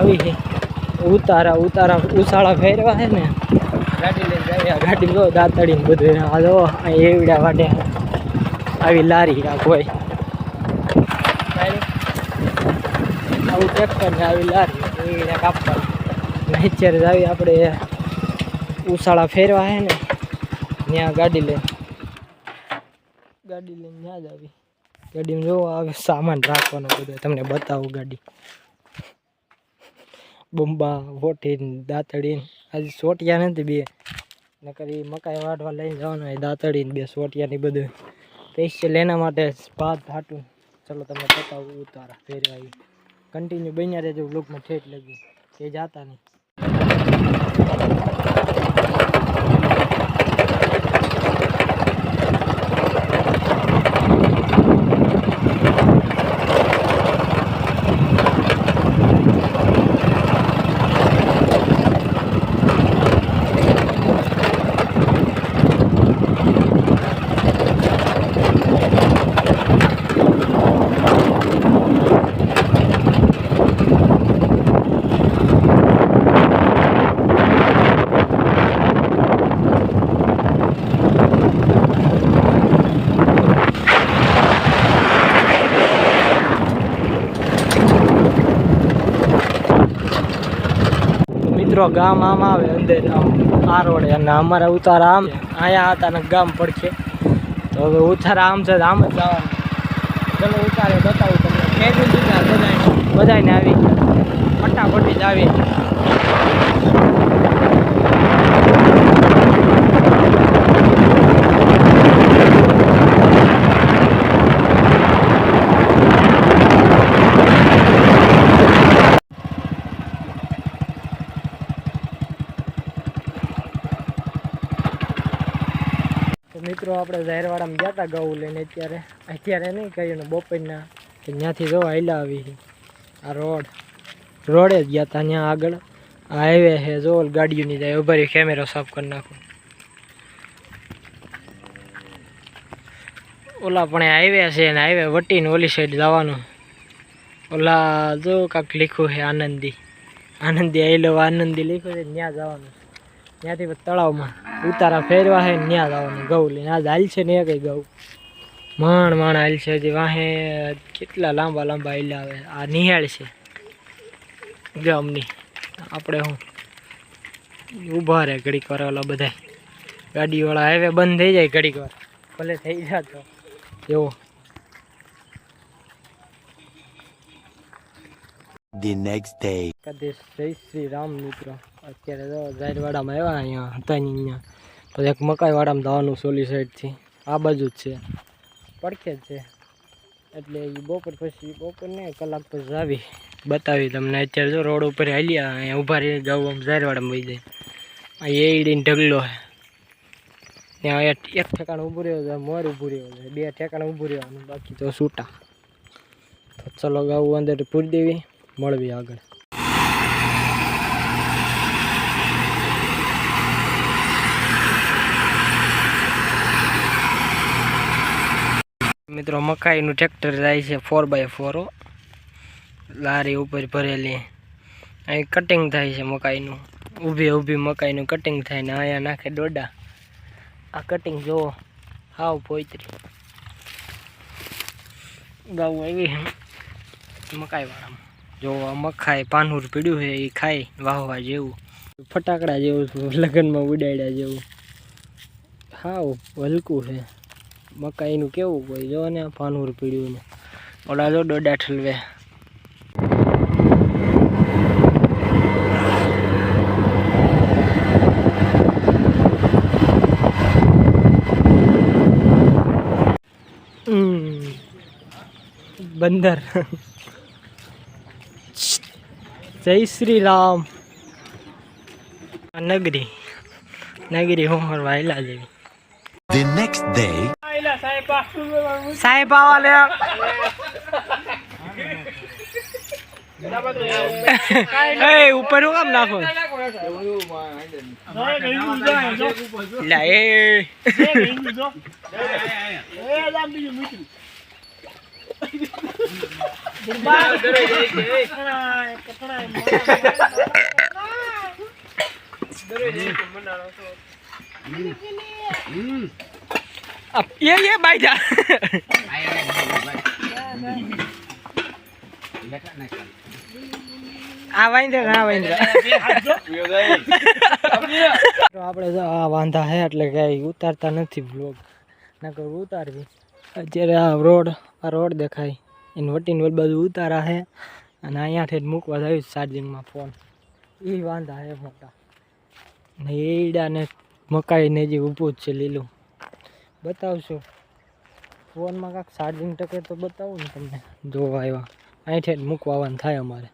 આવી છે ઉતારા ઉસાળા ફેરવા છે ને ગાડી લઈને જાય ગાડી જો દાંતડી ને બધું આ જો એવડા વાટે આવી લારી આ કોઈ આવું ટ્રેક્ટર ને આવી લારી એવડા કાપવા અત્યારે જ આવી આપણે ઉસાળા ફેરવા છે ને ત્યાં ગાડી લઈને ત્યાં જ આવી ગાડીમાં જો આવે સામાન રાખવાનો બધો તમને બતાવું ગાડી બોમ્બા વોટી દાંતડી આજે સોટિયા નથી બે નકર એ મકાઈ વાટવા લઈને જવાનું હોય દાંતડી ને બે સોટિયા ની બધું સ્પેશિયલ એના માટે ભાત હાટું ચલો તમને બતાવું ઉતારા ફેરવા કન્ટિન્યુ બન્યા રહેજો બ્લોગમાં ઠેઠ લગી કે જાતા નહીં મિત્રો ગામ આમ આવે અંદર આમ આ રોડે અને અમારા ઉતારા આમ અહીંયા હતા ને ગામ પડખે તો હવે ઉતારા આમ છે આમ જ જવાનું ચલો ઉતારે બતાવું તમને ફેરવી દીધા બધાને આવી ફટાફટી જ આવી મિત્રો આપણે ઝાહેરવાડામાં ગયા હતા ઘઉં લઈને અત્યારે નહીં કહ્યું ને બપોરના કે ત્યાંથી જો હાઈલા આવી આ રોડે જ ગયા હતા ત્યાં આગળ આ હાઈવે છે જો ગાડીઓની જાય ઉભા કેમેરો સાફ કરી નાખો ઓલા પણ હાઈવે છે ને હાઈવે વટીને ઓલી સાઈડ જવાનું ઓલા જો કાંક લીખું છે આનંદી આઈલો આનંદી લીખું છે ત્યાં જવાનું ત્યાંથી તળાવમાં ઉતારા ફેરવા છે ત્યાં જવાનું ઘઉં લઈને આજ હાલ છે ને એ કઈ ઘઉં માણ હાલ છે હજી વાહે કેટલા લાંબા હાલ્યા આવે આ નિહાળ છે ગામની આપણે હું ઊભા રહે ઘડીક વાર ઓલા બધા ગાડીવાળા હાઈવે બંધ થઈ જાય ઘડીક વાર ભલે થઈ જતો એવો The next day. કદેશ જય શ્રી રામ મિત્રો અત્યારે તો ઝાહેરવાડામાં આવ્યા અહીંયા હતા ને અહીંયા પછી એક મકાઈવાડામાં જવાનું સોલી સાઈડથી આ બાજુ જ છે પડખે જ છે એટલે એ બપોર પછી બપોર ને કલાક પછી આવી બતાવી તમને અત્યારે જો રોડ ઉપર હાલ્યા અહીંયા ઊભા રહી જાવ આમ ઝાહેરવાડામાં વહી જાય અહીંયા એડીને ઢગલો છે ત્યાં એક ઠેકાણે ઊભું રહ્યો છે મોર ઊભું રહ્યો છે બે ઠેકાણે ઊભું રહેવાનું બાકી તો છૂટા તો ચલો ગાવું અંદર પૂરી દેવી મળવી આગળ મિત્રો મકાઈનું ટ્રેક્ટર જાય છે 4x4 લારી ઉપર ભરેલી અહીં કટિંગ થાય છે મકાઈનું ઊભી મકાઈનું કટિંગ થાય ને અહીંયા નાખે ડોડા આ કટિંગ જુઓ હાવ પોઈતરી ગાવું આવી મકાઈવાળામાં જો આ મકાઈ પાનહુર પીડ્યું છે એ ખાઈ વાહવા જેવું ફટાકડા જેવું લગ્નમાં ઉડાડ્યા જેવું હાવ હલકું છે મકાઈનું કેવું કોઈ જો ને પાનહુર પીડ્યું ને ઓલા જો ડોડા ઠલવે બંદર જય શ્રી રામ નગરી હોમર વાયલા જેવી The next day. સાહેબ આવા લે એ ઉપર હું કામ નાખો લા એ ये बाई जा આ વાંધે આ વાંધે તો આપણે આ વાંધા હે એટલે કઈ ઉતારતા નથી વ્લોગ નકર ઉતારવી અત્યારે આ રોડ દેખાય એને વટીને ઓલ બાજુ ઉતારા હે અને અહીંયાથી જ મૂકવા આવ્યું ચાર્જિંગમાં ફોન એ વાંધા હે મોટા ને એડા ને મકાઈ ને જે ઊભું જ છે લીલું બતાવશું ફોનમાં કાંઈક ચાર્જિંગ ટકે તો બતાવું ને તમને જોવા આવ્યા અહીંથી જ મૂકવા આવવાનું થાય અમારે